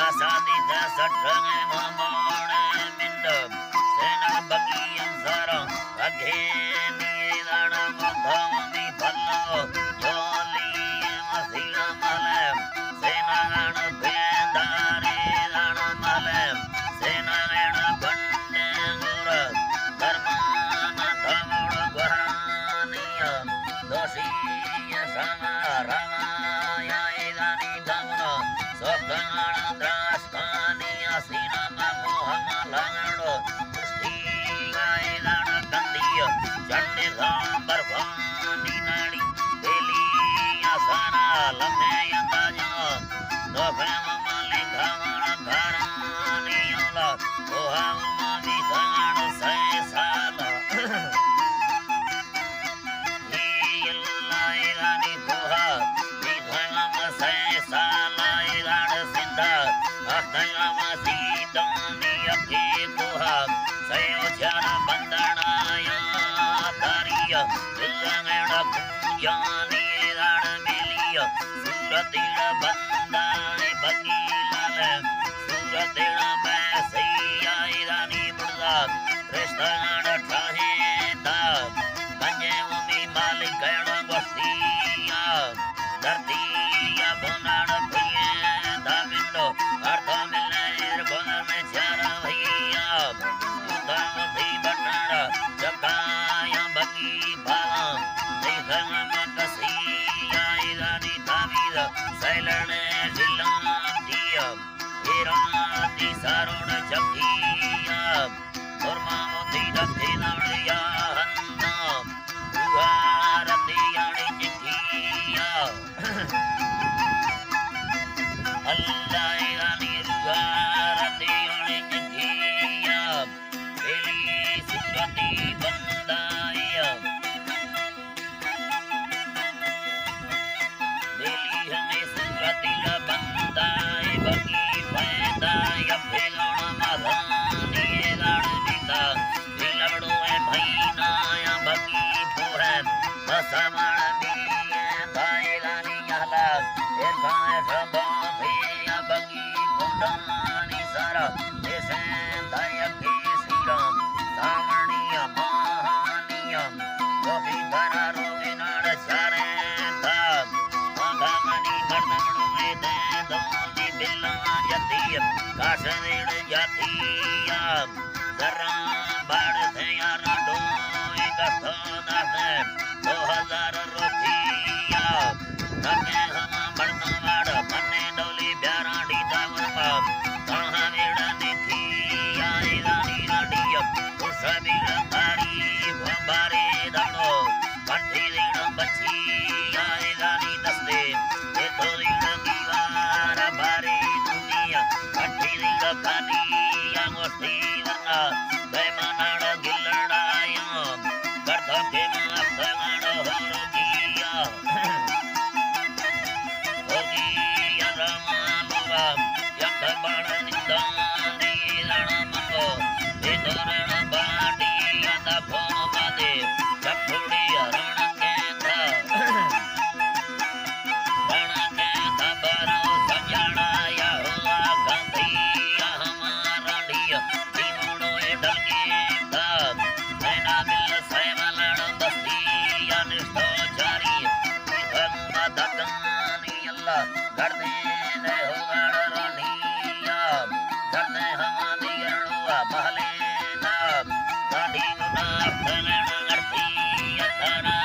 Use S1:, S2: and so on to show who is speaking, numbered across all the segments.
S1: Dasadi dasatrange mamone mindam sena bagiyam sarang agheni dana madhami ballo yoli masila malem sena gana pendare dana malem sena gana bande gura dharmana thamud gwaraniya dosiya samaraya idani dhamana Sabdana Draskaniya Sinama Mohamalangado Pustiga Idana Kandiya Chandi Zambar Vani Nadi Deliya Sana Lameya Taja Dofema Malinghamana Dharani Yola Ohama Vidana Saisala Hiyalla Idani Koha Vidana Saisala Ahtayama Sidani Akhi Koha Sayojana Bandanaya Tariya Villangana Pujani Dana Miliya Suratila Bandani Bagilale Suratila Mesiya Idani Murda Krishnana Traheta Kanyevumi Malikana Gostiya Dhartiya Bunana Priya Davindo Ardhamiller Boname Chara Bhaiya Udhamati Banana Jakaya Bagi Bala Deithama Makasiya Idani Tamida Sailane Zilandiya Irati Saruna Chakiya Durmamati Dakhinaya Hanna Uharati Yani Chikiya Allah irani ruharati yoni jaghiya Deli surati bandaya Deli hame surati la bandaya Bagi faidaya Philona madhani edana bita Philabdu e bhainaya Bagi pohem Basamana biye Thailani yahla Irvane sabha Bagi Kundani Sara Desen Dayaki Siram Samaniya Mahaniyam Gopi Dhara Rovinara Charenta Magamani Mardamanu Ede Doni Billa Jatiyam Kasharid Jatiyam Saram Bad Thayara Doi Gasto Dasem 2000 Rupiya Nake Hama Bardamada Panne Doli Byara Dita Varma Taha Vida Nikhiya Idani Radiya Pushabila Tari Vambari Dano Panthi Dina Bachiya Idani Daste Eto Dina Givara Bari Dunia Panthi Dina Kaniya Gosti Varna Baimanada Gilladayam Gardha Kema Aptagana Horgiya Horgiya Rama Yakabana Nindani Lana Mango Vidorana Badi Yanda Pomade Chapuriya Rana Kenta Rana Kenta Baro Sanjana Yahula Gandhiya Hamaradiya Timono Edalgita Saina Milla Saimalana Bastiya Nishto Chari Vidhanga Dakani Allah Gardene Hogada Raniya Gardne Hamadi Yarua Mahalena Gandhi Guna Arthanana Artiya Tara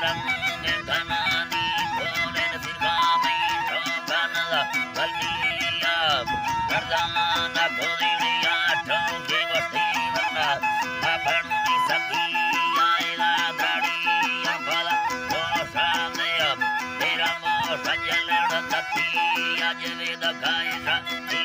S1: रंग धनानी भोलेन सिरगामी शोभन बलिया गर्दाना गोदिया ठोके गोष्ठी वरना अपनी सखी आएगा द्राड़ी अंबला दोषादय तेरा मो सजल दत्ती आज वेद गाय